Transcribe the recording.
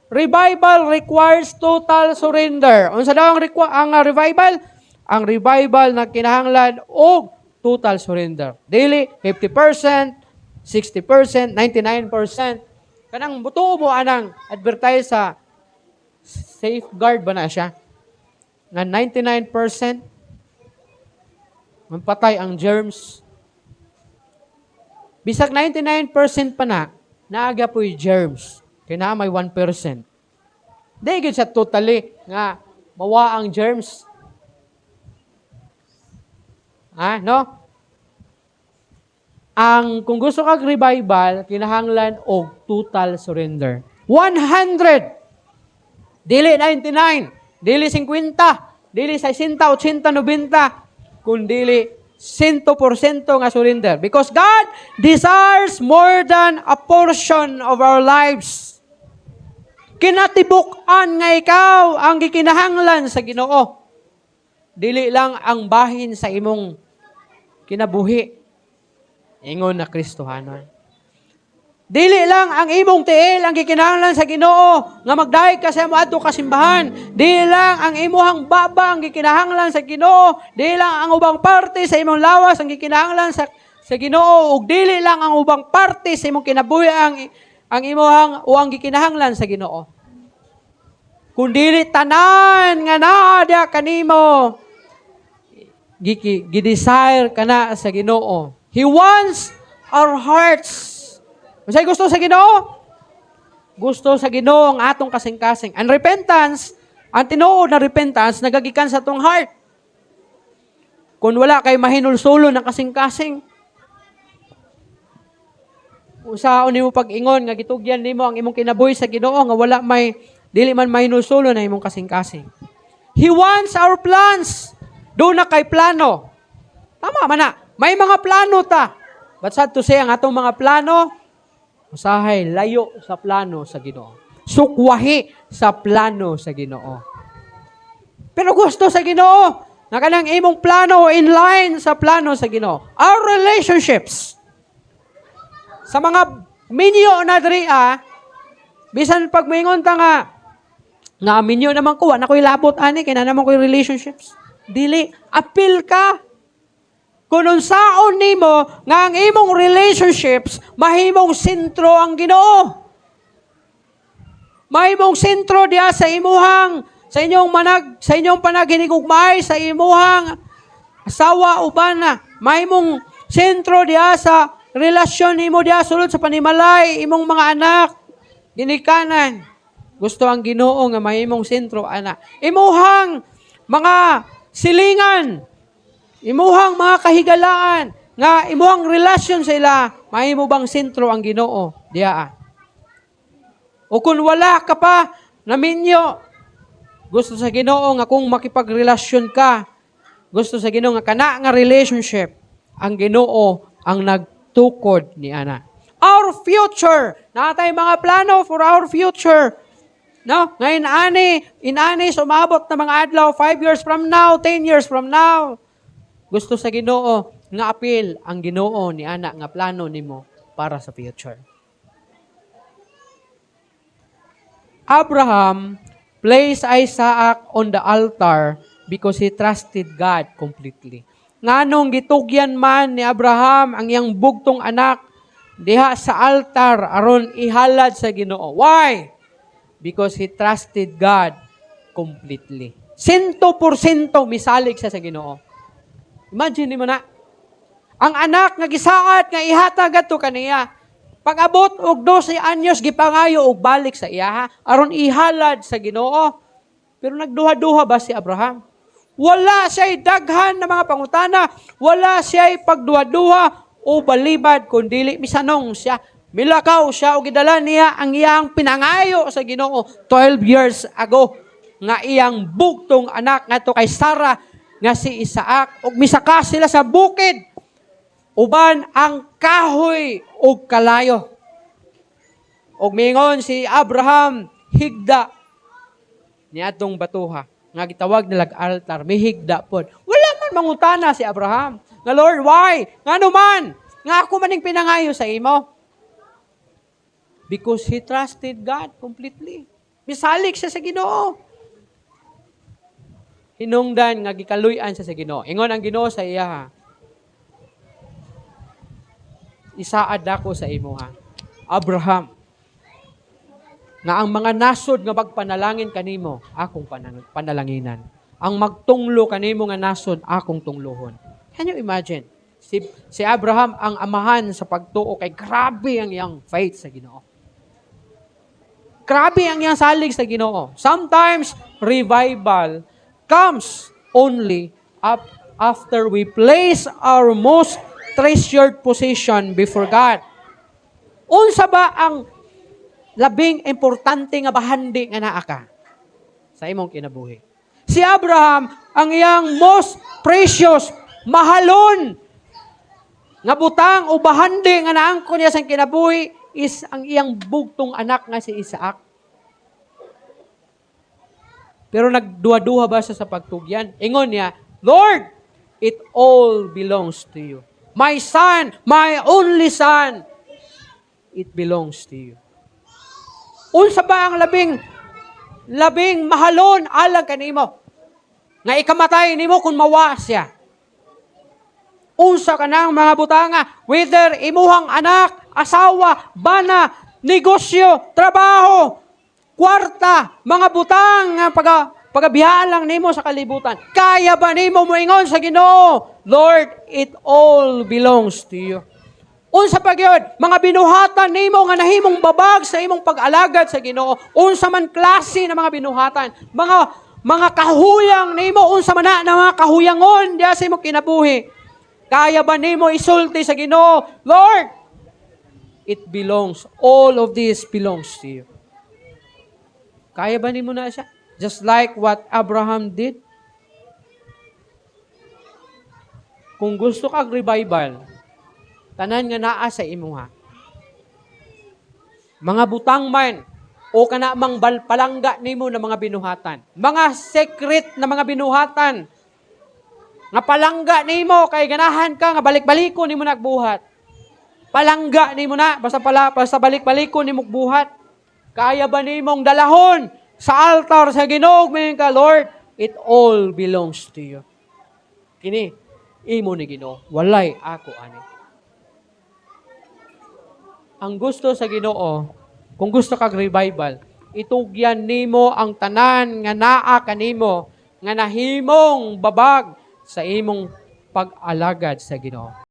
Revival requires total surrender. Unsa daw ang revival? Ang revival na kinahanglan og total surrender. Dili 50%, 60%, 99%. Kanang butuo mo anang advertise sa safeguard ba na siya? Na 99% mampatay ang germs. Bisag 99% pa na, naaga po'y germs. Kaya na may 1%. Di gid siya totally nga mawa ang germs. No? Kung gusto kag revival, kinahanglan og total surrender. 100. Dili 99. Dili 50. Dili 60, 80, 90. Kundili 100% nga surrender. Because God desires more than a portion of our lives. Kinatibuk-an nga ikaw ang gikinahanglan sa Ginoo. Dili lang ang bahin sa imong kinabuhi. Ingon na Kristohanon. Dili lang ang imong tiil ang gikinahanglan sa Ginoo nga magdayeg ka sa moadto ka simbahan. Dili lang ang imong baba ang gikinahanglan sa Ginoo. Dili lang ang ubang parte sa imong lawas ang gikinahanglan sa Ginoo, ug dili lang ang ubang parte sa imong kinabuhi ang imong o ang gikinahanglan sa Ginoo. Kundi tanan nga naa kanimo gidesire kana sa Ginoo. He wants our hearts. Masay gusto sa Ginoo? Gusto sa Ginoo ang atong kasing-kasing. Ang repentance, ang tinuod na repentance, nagagikan sa atong heart. Kung wala kay mahinulsulo ng kasing-kasing, usaon nimo pag-ingon nga gitugyan nimo ang imong kinabuhi sa Ginoo nga wala may dili man mahinulsulo na imong kasing-kasing. He wants our plans. Do na kay plano. Tama man na. May mga plano ta. But sad to say, ang atong mga plano, usahay layo sa plano sa Ginoo. Sukwahi sa plano sa Ginoo. Pero gusto sa Ginoo na kanang imong plano in line sa plano sa Ginoo. Our relationships sa mga minyo na dria, bisan pag moingon ta nga minyo naman ko, na ko'y labot ani kay na naman ko'y relationships. Dili, apil ka. Kung unsaon nimo nga ang imong relationships mahimong sentro ang Ginoo. Mahimong sentro diha sa inyong panaginigugmay sa imuhang asawa uban na. Mahimong sentro diha sa relasyon nimo diha sulod sa panimalay imong mga anak ginikanan. Gusto ang Ginoo nga mahimong sentro ana. Imuhang mga silingan, imuhang mga kahigalaan, nga imuhang relasyon sa ila, mahimo bang sentro ang Ginoo diha? O kung wala ka pa naminyo, gusto sa Ginoo nga kung makipagrelasyon ka, gusto sa Ginoo nga kana nga relationship, ang Ginoo ang nagtukod ni ana. Our future, natay mga plano for our future. No? Ngayon, inani, sumabot na mga adlaw, 5 years from now, 10 years from now. Gusto sa Ginoo, nga apil ang Ginoo ni ana, nga plano nimo para sa future. Abraham placed Isaac on the altar because he trusted God completely. Nganong gitugyan man ni Abraham ang iyang bugtong anak diha sa altar aron ihalad sa Ginoo. Why? Because he trusted God completely. 100% misalig siya sa Ginoo. Imagine mo na. Ang anak nga gisaad nga ihatag adto kaniya. Pag-abot og 12 anyos gipangayo og balik sa iya aron ihalad sa Ginoo. Pero nagduha-duha ba si Abraham? Wala siya'y daghan na mga pangutana. Wala siya'y pagduha-duha o balibad kundili misanong siya. Milakaw siya o gidala niya ang iyang pinangayo sa Ginoo 12 years ago nga iyang bugtong anak nga to kay Sarah nga si Isaac ug misaka sila sa bukid uban ang kahoy ug kalayo. Ug mingon si Abraham higda niadtong batuha nga gitawag nilag altar, may higda pod. Wala man mangutana si Abraham. Nga Lord, why? Ngano man? Nga ako maning pinangayo sa imo. Because he trusted God completely. Misalig siya sa Ginoo. Hinungdan nga gikaluy-an siya sa Ginoo. Ingon ang Ginoo sa iya, ha? Isaad ako sa imo, ha? Abraham, nga ang mga nasod nga magpanalangin kanimo, akong panalanginan. Ang magtunglo kanimo nga nasod, akong tunglohon. Can you imagine? Si Abraham ang amahan sa pagtuo kay grabe ang iyang faith sa Ginoo. Grabe ang iyang salig sa Ginoo. Sometimes, revival comes only after we place our most treasured position before God. Unsa ba ang labing importante nga bahandi nga naa ka sa imong kinabuhi? Si Abraham, ang iyang most precious, mahalon nga butang o bahandi nga naangkon niya sa kinabuhi is ang iyang bugtong anak nga si Isaac. Pero nagduha-duha ba siya sa pagtugyan? Ingon niya, Lord, it all belongs to you. My son, my only son, it belongs to you. Unsa ba ang labing mahalon alang kanimo? Nga ikamatay nimo kung mawa siya. Unsa ka ng mga butanga, whether imuhang anak, asawa, bana, negosyo, trabaho, kwarta, mga butang nga pagabiyaan lang nimo sa kalibutan. Kaya ba nimo moingon sa Ginoo, Lord, it all belongs to you. Unsa pa gyud, mga binuhatan nimo nga nahimong babag sa imong pag-alagad sa Ginoo. Unsa man klase na mga binuhatan, mga kahuyang nimo, unsa man na mga kahuyangon diya sa imong kinabuhi. Kaya ba nimo isulti sa Ginoo, Lord, it belongs, all of this belongs to you. Kaya ba nimo na siya? Just like what Abraham did. Kung gusto kag revival, tanan nga naa sa imuha. Mga butang man, o kana mang palangga nimo na mga binuhatan. Mga secret na mga binuhatan. Nga palangga nimo, kay ganahan ka, nga balik-baliko nimo nagbuhat. Palangga nimo na, basta balik-baliko nimo buhat. Kaya ba nimong dalahon sa altar sa Ginoo ka, Lord, it all belongs to you. Kini, imo ni Ginoo, walay ako ani. Ang gusto sa Ginoo, kung gusto kag revival, itugyan nimo ang tanan nga naa kanimo, nga nahimong babag sa imong pag-alagad sa Ginoo.